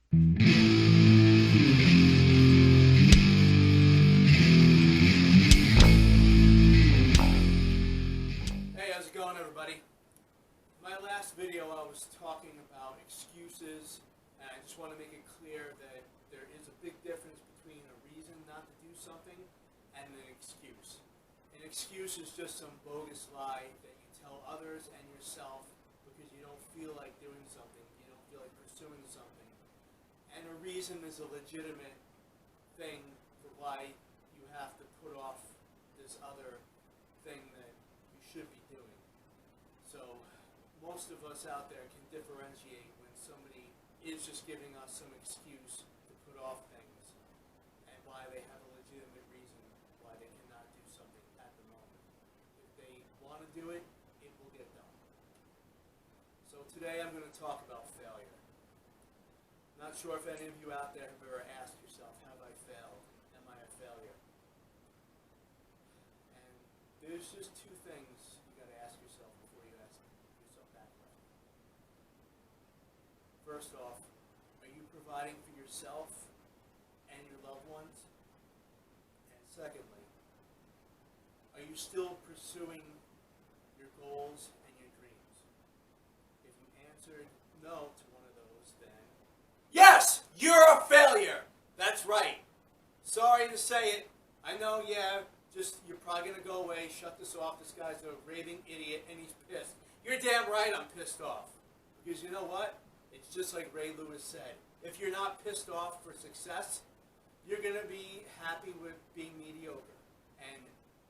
Hey, how's it going, everybody? In my last video, I was talking about excuses, and I just want to make it clear that there is a big difference between a reason not to do something and an excuse. An excuse is just some bogus lie that you tell others and yourself because you don't feel like doing something, you don't feel like pursuing something. And a reason is a legitimate thing for why you have to put off this other thing that you should be doing. So most of us out there can differentiate when somebody is just giving us some excuse to put off things and why they have a legitimate reason why they cannot do something at the moment. If they want to do it, it will get done. So today I'm going to talk about failure. Not sure if any of you out there have ever asked yourself, have I failed? Am I a failure? And there's just two things you got to ask yourself before you ask yourself that question. First off, are you providing for yourself and your loved ones? And secondly, are you still pursuing your goals and your dreams? If you answered no to one of those, then yes, you're a failure. That's right. Sorry to say it. I know, yeah, just you're probably going to go away, shut this off. This guy's a raving idiot, and he's pissed. You're damn right I'm pissed off. Because you know what? It's just like Ray Lewis said. If you're not pissed off for success, you're going to be happy with being mediocre. And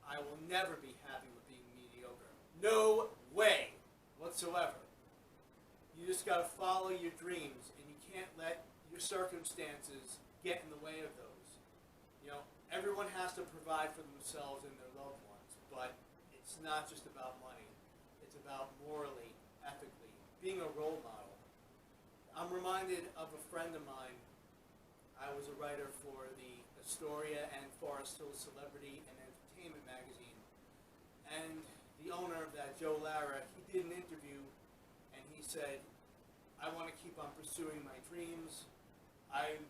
I will never be happy with being mediocre. No way whatsoever. You just got to follow your dreams, and you can't let your circumstances get in the way of those. You know, everyone has to provide for themselves and their loved ones, but it's not just about money. It's about morally, ethically, being a role model. I'm reminded of a friend of mine. I was a writer for the Astoria and Forest Hills Celebrity and Entertainment magazine, and the owner of that, Joe Lara, he did an interview, and he said, I want to keep on pursuing my dreams. I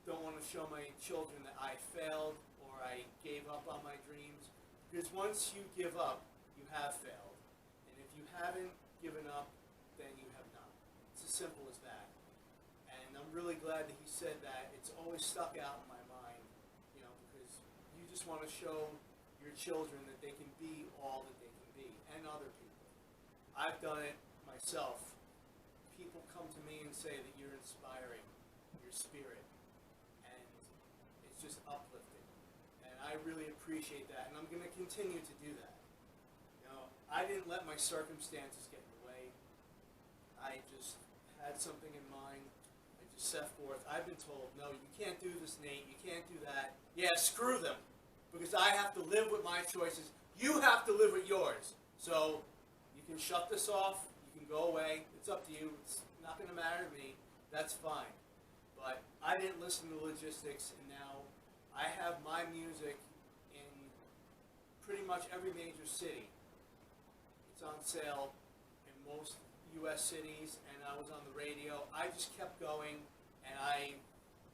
don't want to show my children that I failed or I gave up on my dreams. Because once you give up, you have failed. And if you haven't given up, then you have not. It's as simple as that. And I'm really glad that he said that. It's always stuck out in my mind, you know, because you just want to show your children that they can be all that they can be, and other people. I've done it myself. People come to me and say that you're inspiring, your spirit, and it's just uplifting. And I really appreciate that, and I'm going to continue to do that. You know, I didn't let my circumstances get in the way. I just had something in mind. I just set forth. I've been told, no, you can't do this, Nate. You can't do that. Yeah, screw them, because I have to live with my choices. You have to live with yours. So you can shut this off. You can go away. It's up to you. It's not going to matter to me. That's fine. But I didn't listen to logistics, and now I have my music in pretty much every major city. It's on sale in most U.S. cities, and I was on the radio. I just kept going, and I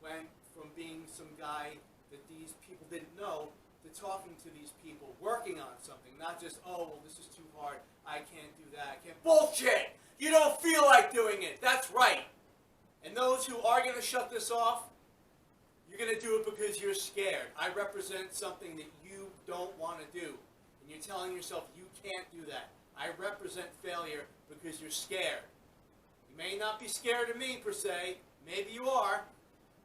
went from being some guy that these people didn't know to talking to these people, working on something, not just, oh, well, this is too hard. I can't do that. I can't. Bullshit! You don't feel like doing it. That's right. And those who are going to shut this off, you're going to do it because you're scared. I represent something that you don't want to do. And you're telling yourself you can't do that. I represent failure because you're scared. You may not be scared of me, per se. Maybe you are.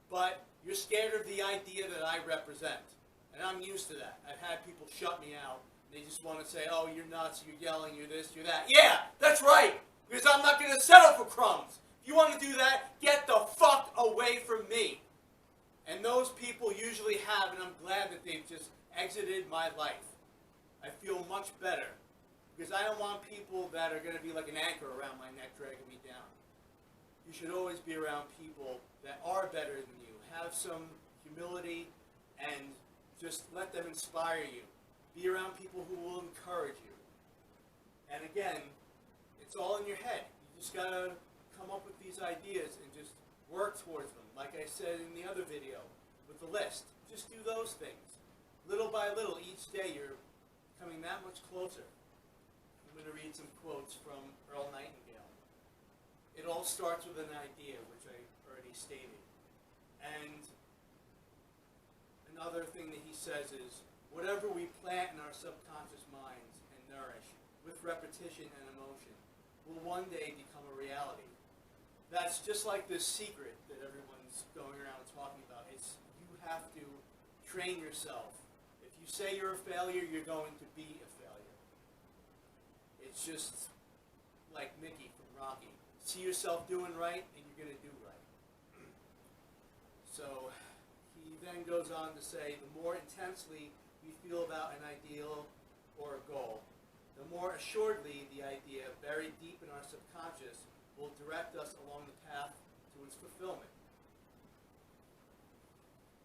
But you're scared of the idea that I represent. And I'm used to that. I've had people shut me out. They just want to say, oh, you're nuts, you're yelling, you're this, you're that. Yeah, that's right. Because I'm not going to settle for crumbs. If you want to do that, get the fuck away from me. And those people usually have, and I'm glad that they've just exited my life. I feel much better. Because I don't want people that are going to be like an anchor around my neck dragging me down. You should always be around people that are better than you. Have some humility and just let them inspire you. Be around people who will encourage you. And again, it's all in your head. You just got to come up with these ideas and just Work towards them. Like I said in the other video with the list, just do those things. Little by little, each day you're coming that much closer. I'm going to read some quotes from Earl Nightingale. It all starts with an idea, which I already stated. And another thing that he says is, whatever we plant in our subconscious minds and nourish with repetition and emotion will one day become a reality. That's just like this secret that everyone's going around talking about. It's you have to train yourself. If you say you're a failure, you're going to be a failure. It's just like Mickey from Rocky. See yourself doing right, and you're going to do right. So he then goes on to say, the more intensely we feel about an ideal or a goal, the more assuredly the idea buried deep in our subconscious will direct us along the path to its fulfillment.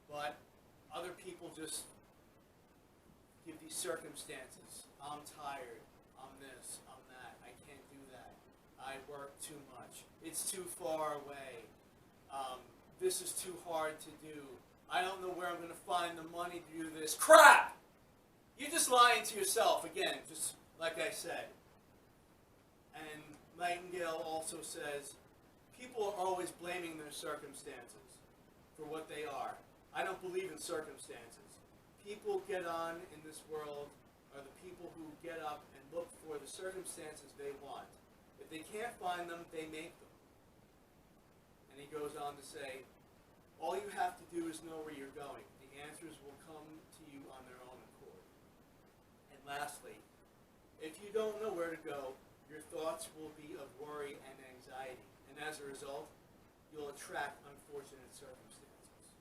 But other people just give these circumstances. I'm tired. I'm this. I'm that. I can't do that. I work too much. It's too far away. This is too hard to do. I don't know where I'm going to find the money to do this. Crap! You're just lying to yourself, again, just like I said. And Nightingale also says, people are always blaming their circumstances for what they are. I don't believe in circumstances. People get on in this world are the people who get up and look for the circumstances they want. If they can't find them, they make them. And he goes on to say, all you have to do is know where you're going. The answers will come to you on their own accord. And lastly, if you don't know where to go, your thoughts will be of worry and anxiety. And as a result, you'll attract unfortunate circumstances.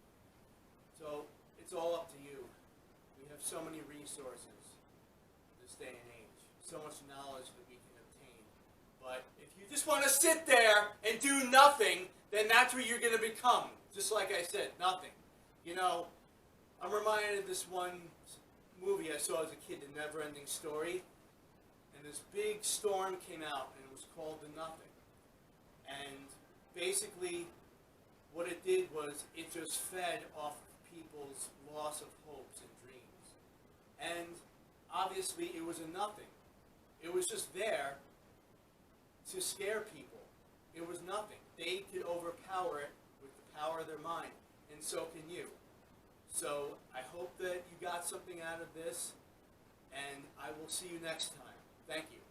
So it's all up to you. We have so many resources this day and age, so much knowledge that we can obtain. But if you just want to sit there and do nothing, then that's what you're going to become. Just like I said, nothing. You know, I'm reminded of this one movie I saw as a kid, The Never-Ending Story. And this big storm came out, and it was called The Nothing. And basically, what it did was it just fed off of people's loss of hopes and dreams. And obviously, it was a nothing. It was just there to scare people. It was nothing. They could overpower it with the power of their mind, and so can you. So I hope that you got something out of this, and I will see you next time. Thank you.